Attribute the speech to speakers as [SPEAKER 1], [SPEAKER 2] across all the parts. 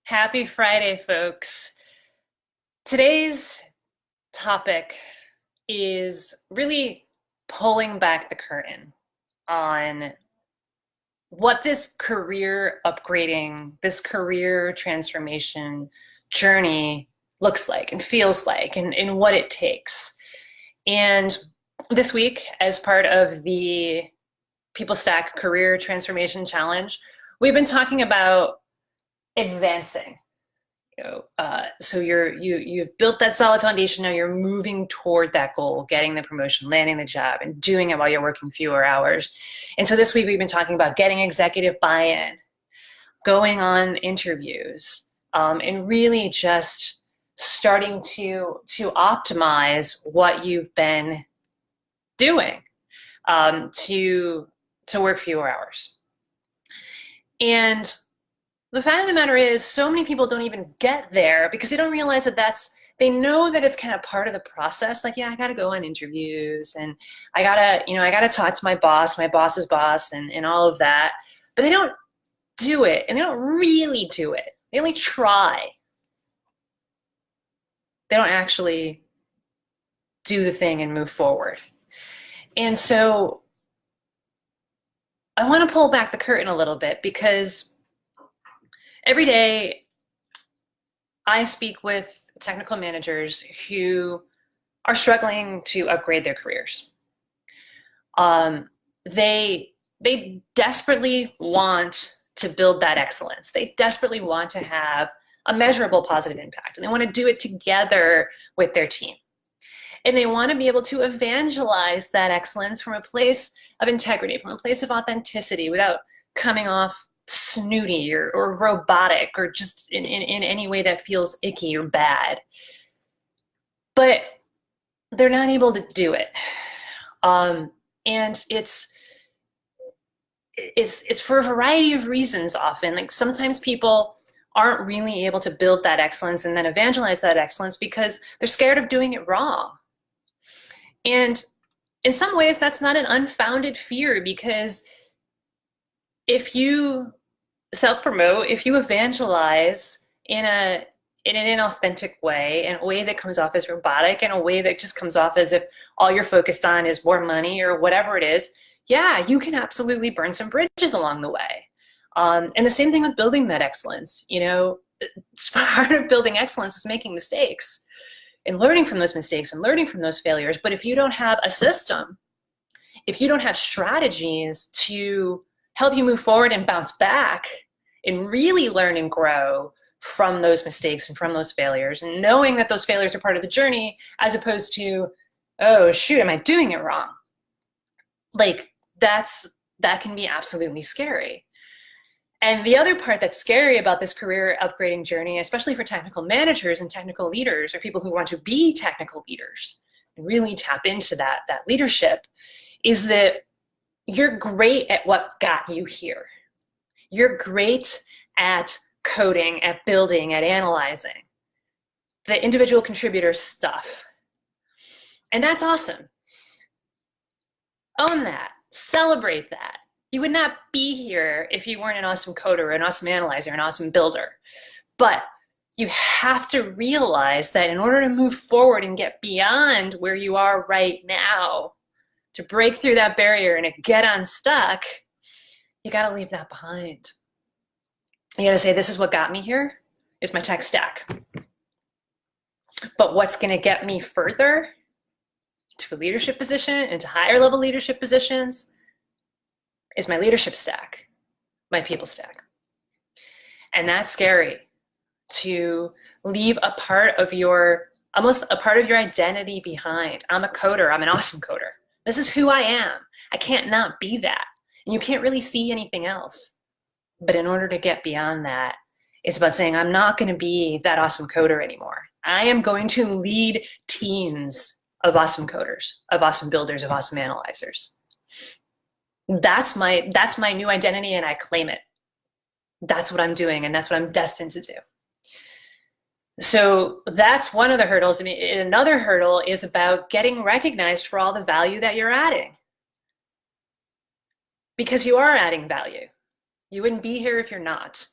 [SPEAKER 1] Happy Friday, folks. Today's topic is really pulling back the curtain on what this career upgrading, this career transformation journey looks like and feels like and what it takes. And this week, as part of the People Stack Career Transformation Challenge, we've been talking about advancing. So you've built that solid foundation. Now you're moving toward that goal, getting the promotion, landing the job, and doing it while you're working fewer hours. And so this week we've been talking about getting executive buy-in, going on interviews, and really just starting to optimize what you've been doing to work fewer hours. And the fact of the matter is, so many people don't even get there because they don't realize they know that it's kind of part of the process. Like, yeah, I got to go on interviews and I gotta talk to my boss's boss and all of that. But they don't do it, and they don't really do it. They only try. They don't actually do the thing and move forward. And so I want to pull back the curtain a little bit because every day I speak with technical managers who are struggling to upgrade their careers. They desperately want to build that excellence. They desperately want to have a measurable positive impact, and they want to do it together with their team. And they want to be able to evangelize that excellence from a place of integrity, from a place of authenticity, without coming off snooty or robotic or just in any way that feels icky or bad. But they're not able to do it. And it's for a variety of reasons often. Like sometimes people aren't really able to build that excellence and then evangelize that excellence because they're scared of doing it wrong. And in some ways, that's not an unfounded fear, because if you self-promote, if you evangelize in an inauthentic way, in a way that comes off as robotic, in a way that just comes off as if all you're focused on is more money or whatever it is, yeah, you can absolutely burn some bridges along the way. And the same thing with building that excellence. Part of building excellence is making mistakes and learning from those mistakes and learning from those failures. But if you don't have a system, if you don't have strategies to help you move forward and bounce back and really learn and grow from those mistakes and from those failures, and knowing that those failures are part of the journey, as opposed to, oh shoot, am I doing it wrong? Like that can be absolutely scary. And the other part that's scary about this career upgrading journey, especially for technical managers and technical leaders, or people who want to be technical leaders and really tap into that leadership, is that you're great at what got you here. You're great at coding, at building, at analyzing the individual contributor stuff. And that's awesome. Own that. Celebrate that. You would not be here if you weren't an awesome coder, an awesome analyzer, an awesome builder. But you have to realize that in order to move forward and get beyond where you are right now, to break through that barrier and to get unstuck, you got to leave that behind. You got to say, this is what got me here, is my tech stack. But what's going to get me further to a leadership position and to higher level leadership positions is my leadership stack, my people stack. And that's scary, to leave almost a part of your identity behind. I'm a coder, I'm an awesome coder. This is who I am. I can't not be that. And you can't really see anything else. But in order to get beyond that, it's about saying, I'm not going to be that awesome coder anymore. I am going to lead teams of awesome coders, of awesome builders, of awesome analyzers. That's my new identity, and I claim it. That's what I'm doing, and that's what I'm destined to do. So that's one of the hurdles. I mean, another hurdle is about getting recognized for all the value that you're adding. Because you are adding value. You wouldn't be here if you're not.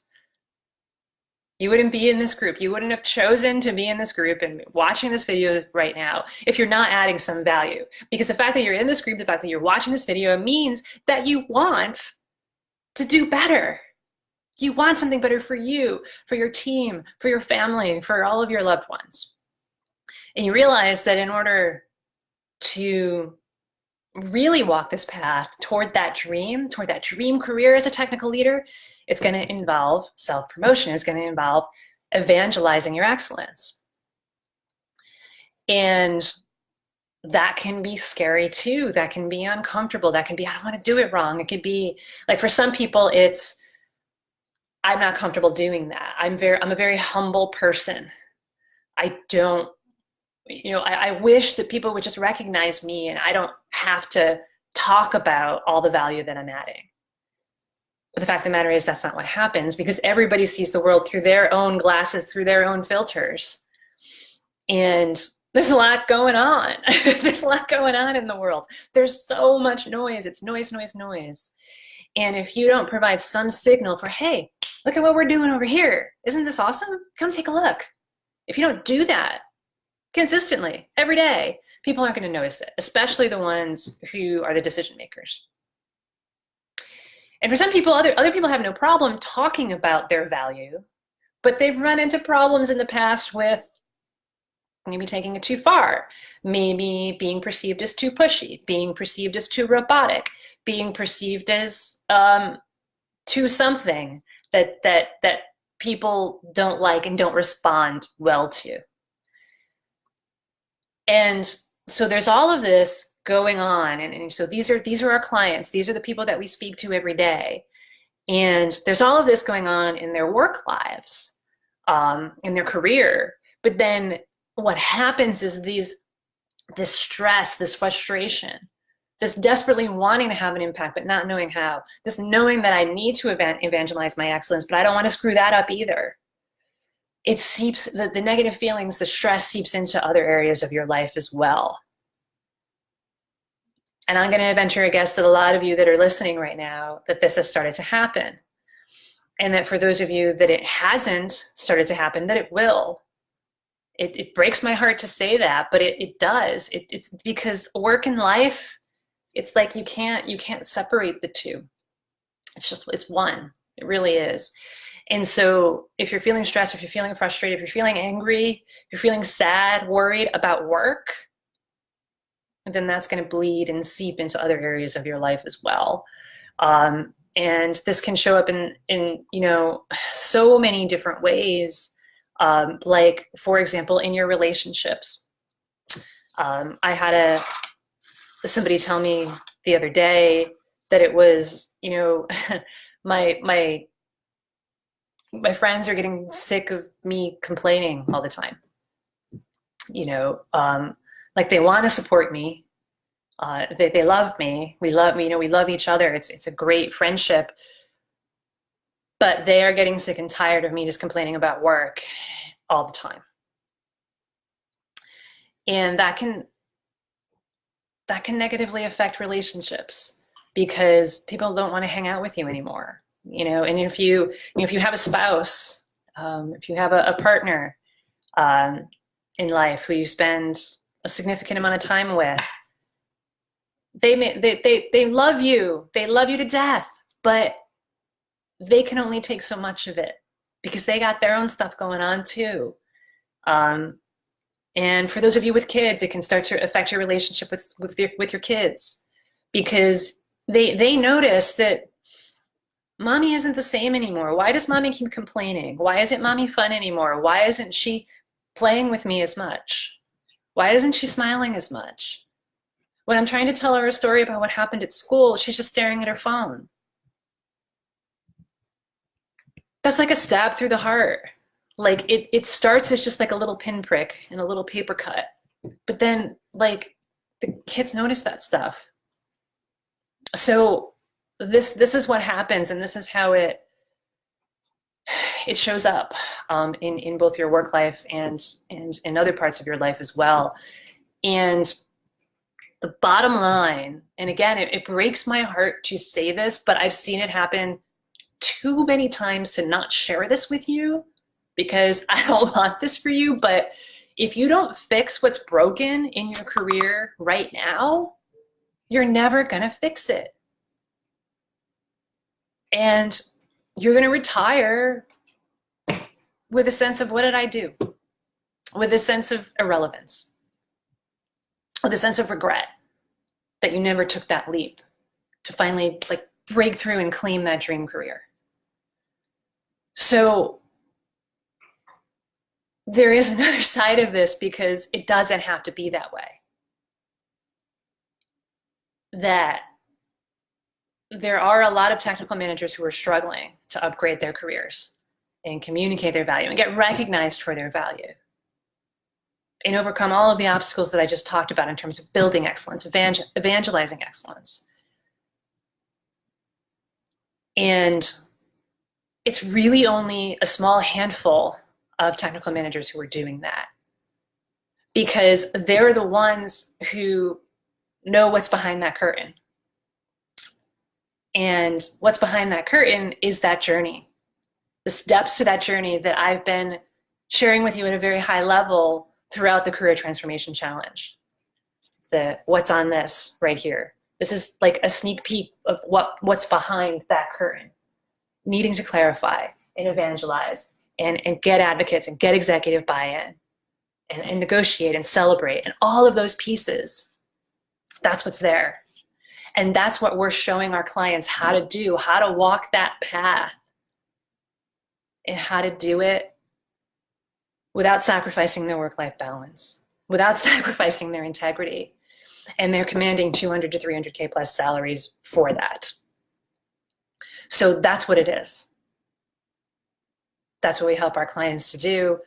[SPEAKER 1] You wouldn't be in this group. You wouldn't have chosen to be in this group and watching this video right now if you're not adding some value. Because the fact that you're in this group, the fact that you're watching this video means that you want to do better. You want something better for you, for your team, for your family, for all of your loved ones. And you realize that in order to really walk this path toward that dream career as a technical leader, it's going to involve self-promotion. It's going to involve evangelizing your excellence. And that can be scary too. That can be uncomfortable. That can be, I don't want to do it wrong. It could be like, for some people, it's, I'm not comfortable doing that. I'm a very humble person. I don't, I wish that people would just recognize me and I don't have to talk about all the value that I'm adding. But the fact of the matter is that's not what happens, because everybody sees the world through their own glasses, through their own filters. And there's a lot going on. There's a lot going on in the world. There's so much noise. It's noise, noise, noise. And if you don't provide some signal for, hey, look at what we're doing over here. Isn't this awesome? Come take a look. If you don't do that consistently, every day, people aren't going to notice it, especially the ones who are the decision makers. And for some people, other people have no problem talking about their value, but they've run into problems in the past with maybe taking it too far, maybe being perceived as too pushy, being perceived as too robotic, being perceived as too something that people don't like and don't respond well to. And so there's all of this going on, and so these are our clients. These are the people that we speak to every day, and there's all of this going on in their work lives, in their career. But then what happens is this stress, this frustration, this desperately wanting to have an impact but not knowing how, this knowing that I need to evangelize my excellence, but I don't want to screw that up either. It seeps, the negative feelings, the stress seeps into other areas of your life as well. And I'm going to venture a guess that a lot of you that are listening right now, that this has started to happen. And that for those of you that it hasn't started to happen, that it will. It breaks my heart to say that, but it does. It's because work and life, it's like you can't separate the two. It's one. It really is. And so if you're feeling stressed, if you're feeling frustrated, if you're feeling angry, if you're feeling sad, worried about work, then that's going to bleed and seep into other areas of your life as well. And this can show up in so many different ways. Like, for example, in your relationships. I had somebody tell me the other day that it was, my friends are getting sick of me complaining all the time. Like they want to support me. They love me. We love each other. It's a great friendship. But they are getting sick and tired of me just complaining about work all the time. And that can negatively affect relationships because people don't want to hang out with you anymore. And if you have a spouse, if you have a partner in life who you spend a significant amount of time with, they love you. They love you to death, but they can only take so much of it because they got their own stuff going on too. And for those of you with kids, it can start to affect your relationship with your kids because they notice that mommy isn't the same anymore. Why does mommy keep complaining? Why isn't mommy fun anymore? Why isn't she playing with me as much? Why isn't she smiling as much? When I'm trying to tell her a story about what happened at school, she's just staring at her phone. That's like a stab through the heart. Like it starts as just like a little pinprick and a little paper cut. But then like the kids notice that stuff. So this is what happens, and this is how it shows up in both your work life and in other parts of your life as well. And the bottom line, and again, it breaks my heart to say this, but I've seen it happen too many times to not share this with you. because I don't want this for you, but if you don't fix what's broken in your career right now, you're never going to fix it. And you're going to retire with a sense of, what did I do? With a sense of irrelevance, with a sense of regret that you never took that leap to finally like break through and claim that dream career. So there is another side of this, because it doesn't have to be that way. That there are a lot of technical managers who are struggling to upgrade their careers and communicate their value and get recognized for their value and overcome all of the obstacles that I just talked about in terms of building excellence, evangelizing excellence. And it's really only a small handful of technical managers who are doing that, because they're the ones who know what's behind that curtain. And what's behind that curtain is that journey, the steps to that journey that I've been sharing with you at a very high level throughout the Career Transformation Challenge. What's on this right here. This is like a sneak peek of what's behind that curtain. Needing to clarify and evangelize and get advocates and get executive buy-in and negotiate and celebrate and all of those pieces. That's what's there. And that's what we're showing our clients how to do, how to walk that path, and how to do it without sacrificing their work-life balance, without sacrificing their integrity. And they're commanding 200 to 300K plus salaries for that. So that's what it is. That's what we help our clients to do.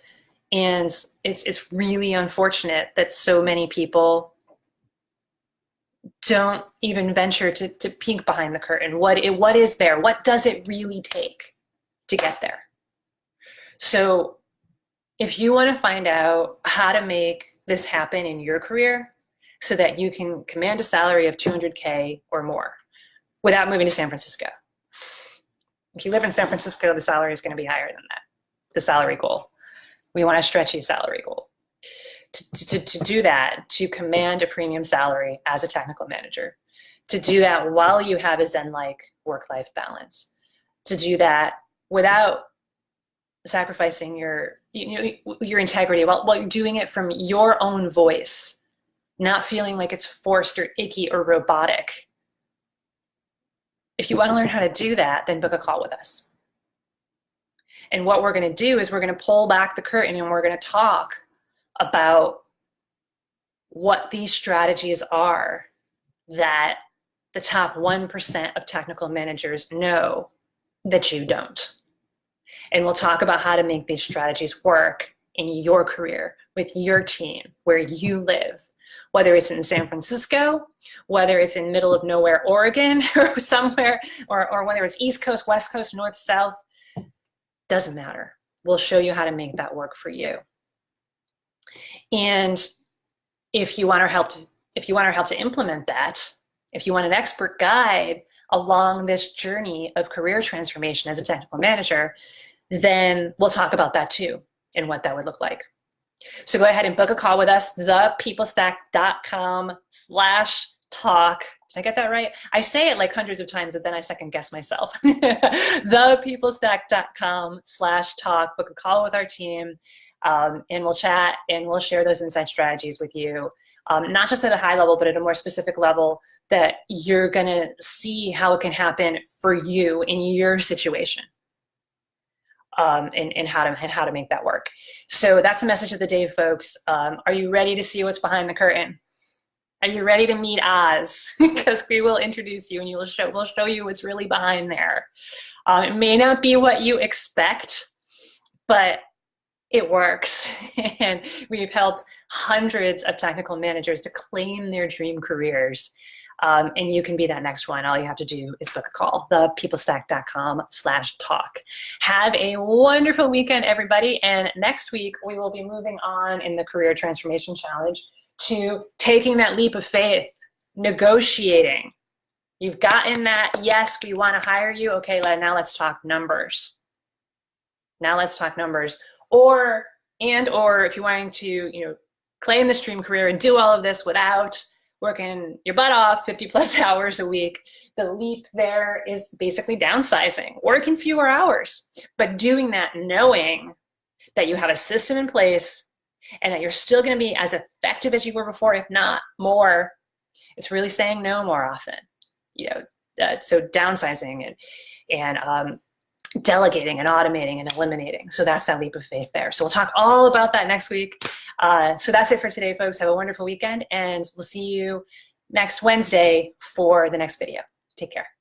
[SPEAKER 1] And it's really unfortunate that so many people don't even venture to peek behind the curtain. What is there? What does it really take to get there? So if you want to find out how to make this happen in your career so that you can command a salary of 200K or more without moving to San Francisco. If you live in San Francisco, the salary is going to be higher than that, the salary goal. We want a stretchy salary goal. To do that, to command a premium salary as a technical manager, to do that while you have a Zen-like work-life balance, to do that without sacrificing your integrity, while you're doing it from your own voice, not feeling like it's forced or icky or robotic. If you want to learn how to do that, then book a call with us. And what we're going to do is we're going to pull back the curtain and we're going to talk about what these strategies are that the top 1% of technical managers know that you don't. And we'll talk about how to make these strategies work in your career, with your team, where you live, whether it's in San Francisco, whether it's in middle of nowhere, Oregon, or somewhere, or whether it's East Coast, West Coast, North, South, doesn't matter. We'll show you how to make that work for you. And if you want our help to implement that, if you want an expert guide along this journey of career transformation as a technical manager, then we'll talk about that too and what that would look like. So go ahead and book a call with us, thepeoplestack.com/talk. Did I get that right? I say it like hundreds of times, but then I second guess myself. thepeoplestack.com/talk. Book a call with our team, and we'll chat and we'll share those insight strategies with you. Not just at a high level, but at a more specific level that you're going to see how it can happen for you in your situation. And how to make that work. So that's the message of the day, folks. Are you ready to see what's behind the curtain? Are you ready to meet Oz? Because we will introduce you and we'll show you what's really behind there. It may not be what you expect, but it works. And we've helped hundreds of technical managers to claim their dream careers. And you can be that next one. All you have to do is book a call, thepeoplestack.com/talk. Have a wonderful weekend, everybody. And next week, we will be moving on in the Career Transformation Challenge to taking that leap of faith, negotiating. You've gotten that, yes, we want to hire you. Okay, now let's talk numbers. Now let's talk numbers. Or if you're wanting to, claim this dream career and do all of this without working your butt off 50 plus hours a week, the leap there is basically downsizing, working fewer hours, but doing that knowing that you have a system in place and that you're still going to be as effective as you were before, if not more. It's really saying no more often. So downsizing and delegating and automating and eliminating. So that's that leap of faith there. So we'll talk all about that next week. So that's it for today, folks. Have a wonderful weekend, and we'll see you next Wednesday for the next video. Take care.